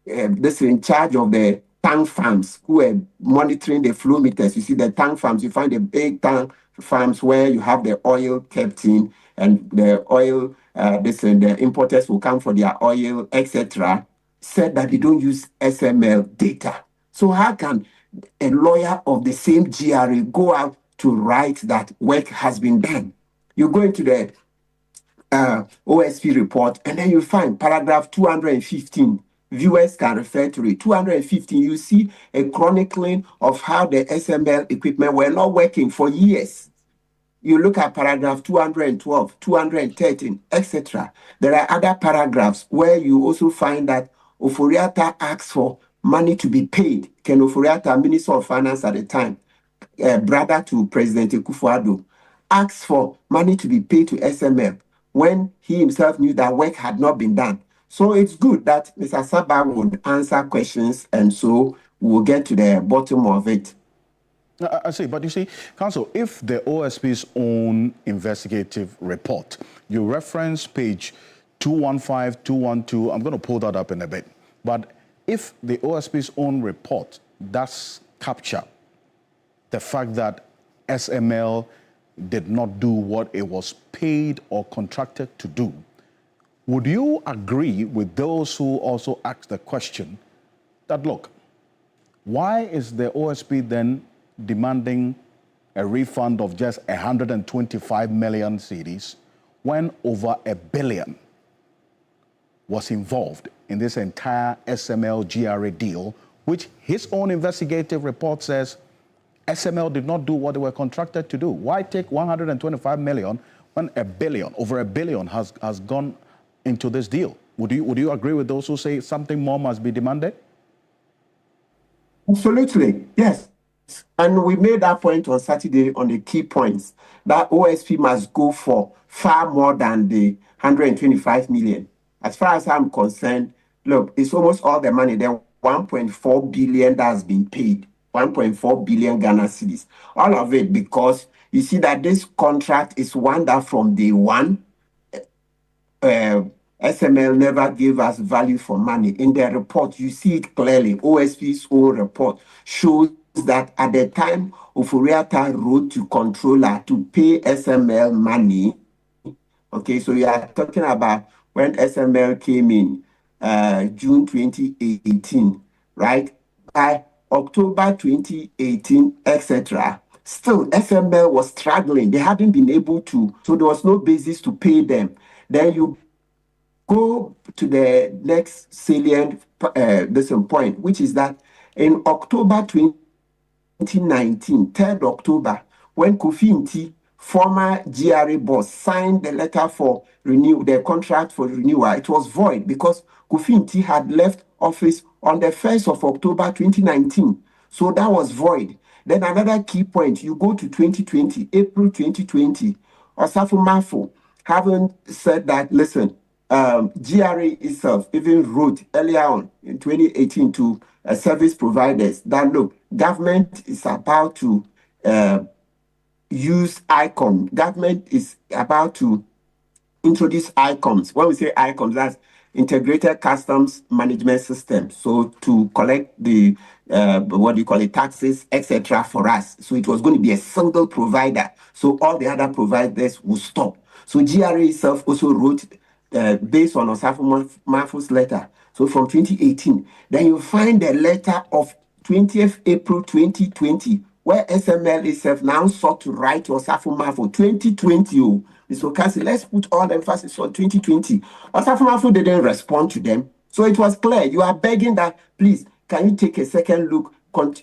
in charge of the tank farms, who were monitoring the flow meters. You see the tank farms, you find the big tank farms where you have the oil kept in, and the oil, the importers will come for their oil, etc., said that they don't use SML data. So how can a lawyer of the same GRA go out to write that work has been done? You go into the OSP report, and then you find paragraph 215. Viewers can refer to it. 215, you see a chronicling of how the SML equipment were not working for years. You look at paragraph 212, 213, etc. There are other paragraphs where you also find that Ofori-Atta asks for money to be paid. Ken Ofori-Atta, Minister of Finance at the time, brother to President Akufo-Addo, asked for money to be paid to SML when he himself knew that work had not been done. So it's good that Mr. Saba would answer questions, and so we'll get to the bottom of it. I see, but you see, Counsel, if the OSP's own investigative report, you reference page 215, 212, I'm going to pull that up in a bit, but if the OSP's own report does capture the fact that SML did not do what it was paid or contracted to do, would you agree with those who also ask the question that, look, why is the OSP then demanding a refund of just 125 million cedis when over $1 billion was involved in this entire SML GRA deal, which his own investigative report says SML did not do what they were contracted to do? Why take 125 million when over $1 billion has gone into this deal? Would you agree with those who say something more must be demanded? Absolutely, yes. And we made that point on Saturday on the key points that OSP must go for far more than the 125 million. As far as I'm concerned, look, it's almost all the money. The 1.4 billion that has been paid, 1.4 billion Ghana cedis. All of it because you see that this contract is one that from day one, SML never gave us value for money. In the report, you see it clearly. OSP's own report shows that at the time Ofori-Atta wrote to controller to pay SML money. Okay, so you are talking about when SML came in June 2018, right? By October 2018, etc. Still, SML was struggling. They hadn't been able to, so there was no basis to pay them. Then you go to the next salient point, which is that in October 2019, 3rd October, when Kofi Nti, former GRA boss, signed the letter for the contract for renewal, it was void because Kofi Nti had left office on the 1st of October 2019. So that was void. Then another key point, you go to 2020, April 2020, Osafo Mafo, having said that, listen, GRA itself even wrote earlier on in 2018 to service providers that, look, government is about to use ICOM. Government is about to introduce ICOMs. When we say ICOMs, that's Integrated Customs Management System. So to collect the, taxes, etc. for us. So it was going to be a single provider. So all the other providers will stop. So GRA itself also wrote based on Osafo Mafo's letter. So from 2018, then you find the letter of 20th April 2020, where SML itself now sought to write to Osafo Mafo 2020, Mr. Ocansey, let's put all the emphasis on 2020. Osafo didn't respond to them. So it was clear. You are begging that, please, can you take a second look?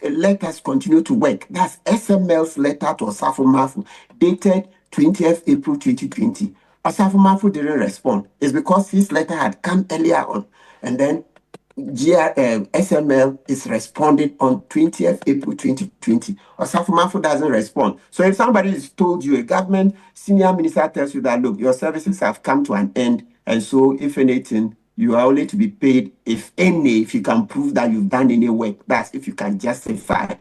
Let us continue to work. That's SML's letter to Osafo dated 20th April 2020. Osafo didn't respond. It's because his letter had come earlier on. And then SML is responding on 20th April 2020. Osafo doesn't respond. So if somebody has told you, a government senior minister tells you that, look, your services have come to an end, and so if anything, you are only to be paid, if you can prove that you've done any work, that's if you can justify.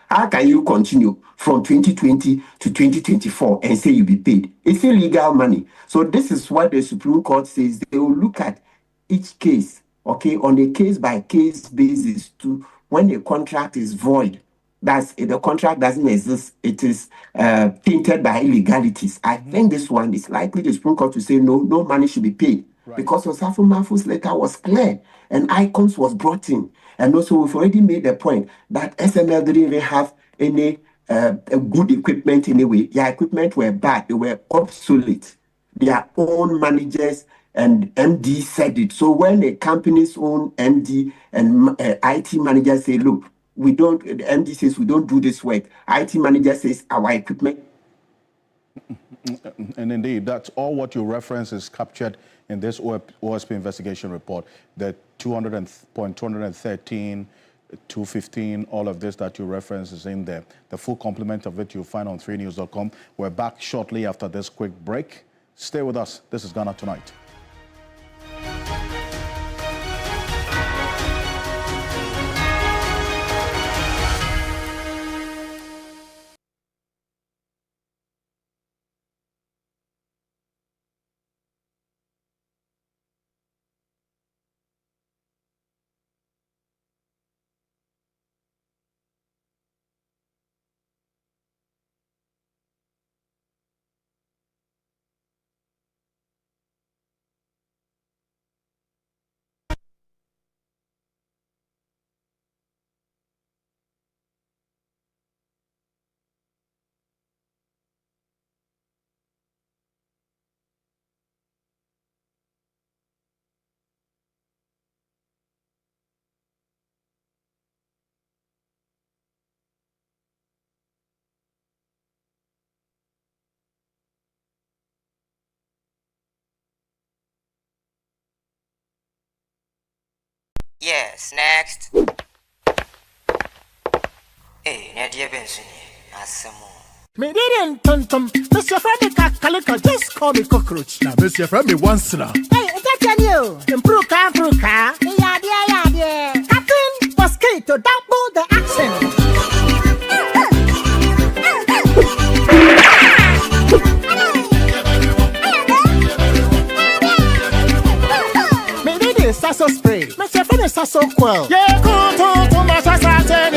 How can you continue from 2020 to 2024 and say you'll be paid? It's illegal money. So this is what the Supreme Court says. They will look at each case, okay, on a case-by-case basis to when a contract is void. That's the contract doesn't exist. It is tainted by illegalities. I think this one is likely the Supreme Court to say no money should be paid. Right. Because Osafo Mafu's letter was clear and icons was brought in. And also we've already made the point that SML didn't even have any good equipment anyway. Their equipment were bad. They were obsolete. Their own managers and MD said it. So when a company's own MD and IT manager say, look, the MD says we don't do this work. IT manager says our equipment. And indeed, that's all what you reference is captured in this OSP investigation report. The 200.213, 215, all of this that you reference is in there. The full complement of it you'll find on 3news.com. We're back shortly after this quick break. Stay with us. This is Ghana Tonight. Yes, next. Hey, Nadia Benson, some more. Me didn't tum. Mr. Friend, Calico, just call me cockroach. Now, Mr. Friend, me once now. Hey, that's you. Improve car. Yeah. Captain, mosquito, double the accent. Me did sasso spray. Mr. Friend, sasso quell. Yeah, cool, too much assassin,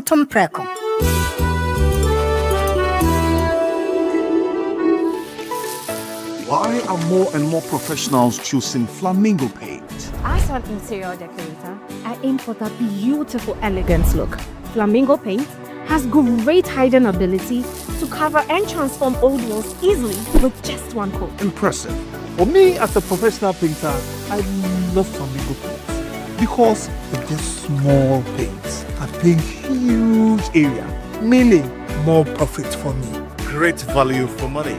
Tum preko. Why are more and more professionals choosing Flamingo paint? As an interior decorator, I aim for that beautiful, elegant look. Flamingo paint has great hiding ability to cover and transform old walls easily with just one coat. Impressive. For me, as a professional painter, I love Flamingo paint because it gives small paints that paint huge area, meaning more profit for me. Great value for money.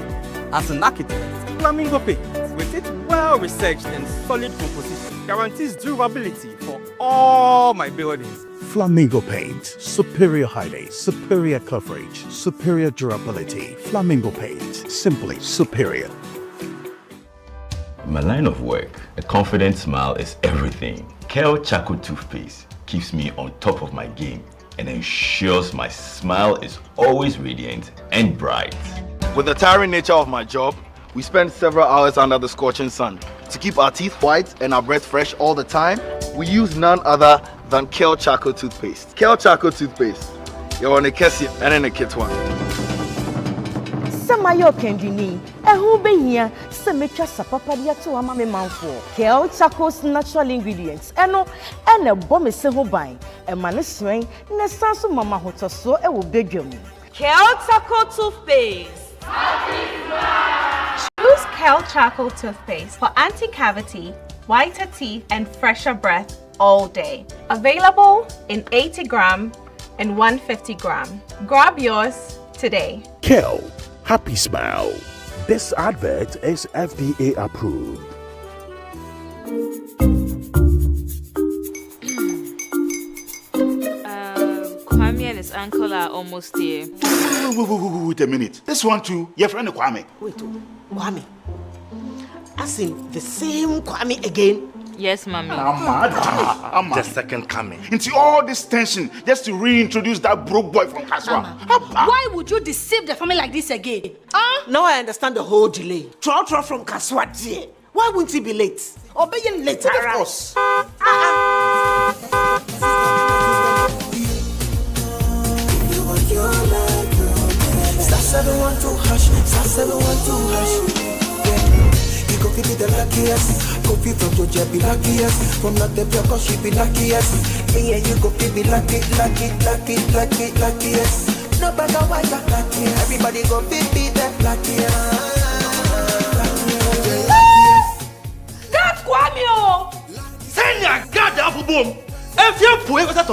As an architect, Flamingo paint, with its well-researched and solid composition, guarantees durability for all my buildings. Flamingo paint, superior hiding, superior coverage, superior durability. Flamingo paint, simply superior. In my line of work, a confident smile is everything. Kale Charcoal Toothpaste keeps me on top of my game and ensures my smile is always radiant and bright. With the tiring nature of my job, we spend several hours under the scorching sun. To keep our teeth white and our breath fresh all the time, we use none other than Kale Charcoal Toothpaste. Kale Charcoal Toothpaste. You're on a Kessie and in a kit one. Samayo Kendini, who be here, Semetra Sapapadia to Amame Manfo, Kale Charcoal's natural ingredients, and a bomb is so buying, and Maniswing, Nesansu Mama Hotoso, a will beg you. Kale Charcoal Toothpaste. Use Kale Charcoal Toothpaste for anti-cavity, whiter teeth, and fresher breath all day. Available in 80 gram and 150 gram. Grab yours today. Kale, happy smile. This advert is FDA approved. Kwame and his uncle are almost here. Wait a minute. This one too, your friend Kwame. Wait, Kwame. As in the same Kwame again? Yes, Mommy. I'm the second coming. Into all this tension, just to reintroduce that broke boy from Kaswa. Why would you deceive the family like this again? Now I understand the whole delay. Trotro from Kaswa, dear. Why wouldn't he be late? Obeying later. Of course. Star 712 hash, star 712 hash. You go be the luckiest. Coffee from Georgia be luckiest. From not the cause she be luckiest. Yeah, you go be luckiest. No matter why you're luckiest. Everybody go be the luckiest. That's Kwame! Send your God the apple boom. If you're poor, what's that?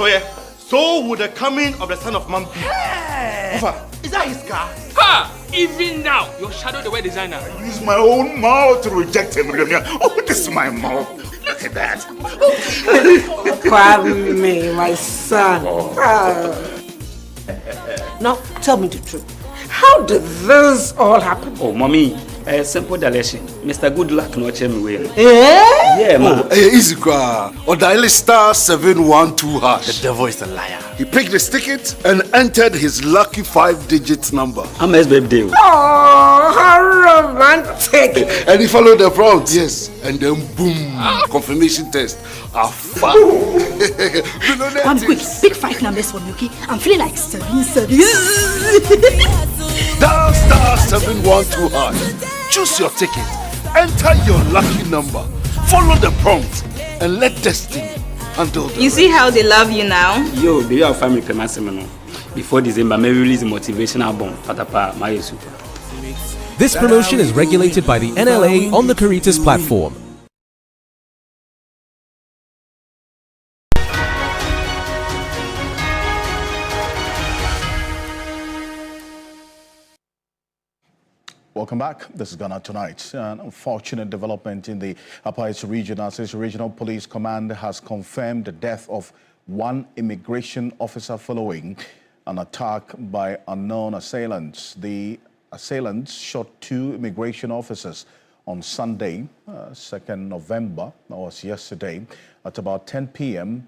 So would the coming of the son of man be. Hey. Is that his car? Ha! Even now, your shadow the way designer. I use my own mouth to reject him. Oh, this is my mouth. Look at that. Kwame, my son. Now, tell me the truth. How did this all happen? Oh, Mommy, simple direction. Mr. Goodluck no check me way. Yeah, man. Easy cry. Or dial star 712 hash. The devil is a liar. He picked his ticket and entered his lucky 5-digit number. I'm his birthday. Oh, how romantic. And he followed the prompts, yes. And then boom, confirmation test. I'm quick, pick 5 numbers for me, okay? I'm feeling like 7. Dial star 712 hash. Choose your ticket. Enter your lucky number. Follow the prompt and let destiny handle the You see how they love you now? Yo, do you have family payment? Before December, maybe release a motivational album. Patapa, my super. This promotion is regulated by the NLA on the Caritas platform. Welcome back. This is Ghana Tonight. An unfortunate development in the Upper East region as its regional police command has confirmed the death of one immigration officer following an attack by unknown assailants. The assailants shot 2 immigration officers on Sunday, 2nd November, that was yesterday, at about 10 p.m.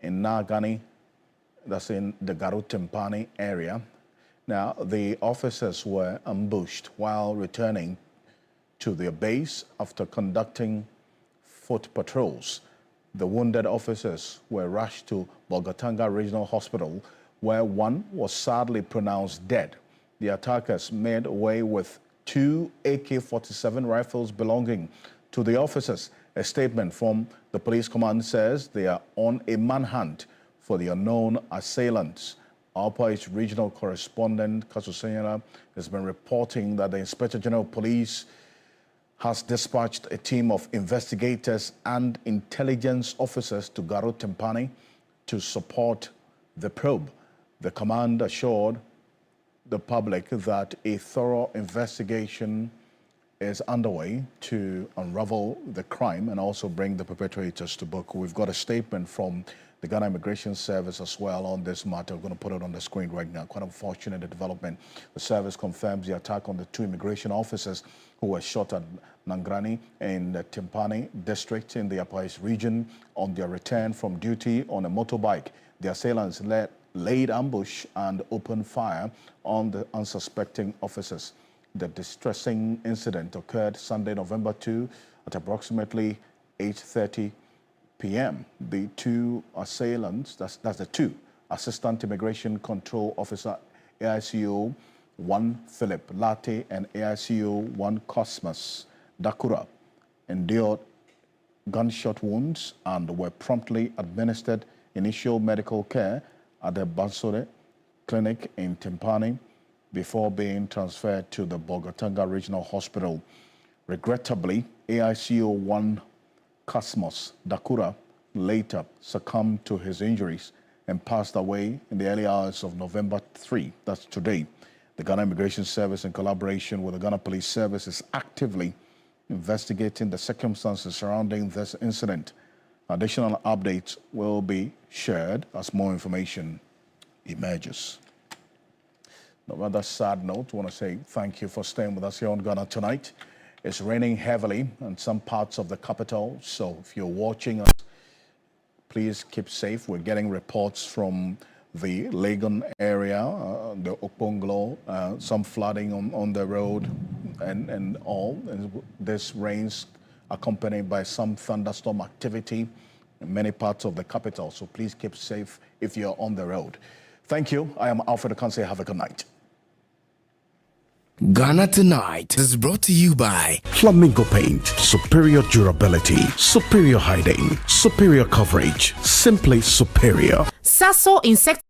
in Nagani, that's in the Garut-Tempani area. Now, the officers were ambushed while returning to their base after conducting foot patrols. The wounded officers were rushed to Bolgatanga Regional Hospital, where one was sadly pronounced dead. The attackers made away with 2 AK-47 rifles belonging to the officers. A statement from the police command says they are on a manhunt for the unknown assailants. Upper East Regional Correspondent Kasusanyana has been reporting that the Inspector General of Police has dispatched a team of investigators and intelligence officers to Garut-Tempani to support the probe. The command assured the public that a thorough investigation is underway to unravel the crime and also bring the perpetrators to book. We've got a statement from the Ghana Immigration Service as well on this matter. We're going to put it on the screen right now. Quite unfortunate development. The service confirms the attack on the 2 immigration officers who were shot at Nangrani in the Tempani district in the Upper East region on their return from duty on a motorbike. The assailants laid ambush and opened fire on the unsuspecting officers. The distressing incident occurred Sunday, November 2 At approximately 8:30 p.m., the two assailants, that's the two, Assistant Immigration Control Officer AICO 1 Philip Latte and AICO 1 Cosmas Dakura, endured gunshot wounds and were promptly administered initial medical care at the Bansore Clinic in Timpani before being transferred to the Bogatanga Regional Hospital. Regrettably, AICO 1 Cosmos Dakura later succumbed to his injuries and passed away in the early hours of November 3, that's today. The Ghana Immigration Service, in collaboration with the Ghana Police Service, is actively investigating the circumstances surrounding this incident. Additional updates will be shared as more information emerges. On another sad note, I want to say thank you for staying with us here on Ghana Tonight. It's raining heavily in some parts of the capital, so if you're watching us, please keep safe. We're getting reports from the Legon area, the Okponglo, some flooding on the road and all. And this rains accompanied by some thunderstorm activity in many parts of the capital. So please keep safe if you're on the road. Thank you. I am Alfred Ocansey. Have a good night. Ghana Tonight is brought to you by Flamingo Paint. Superior durability, superior hiding, superior coverage, simply superior. Sasso Insect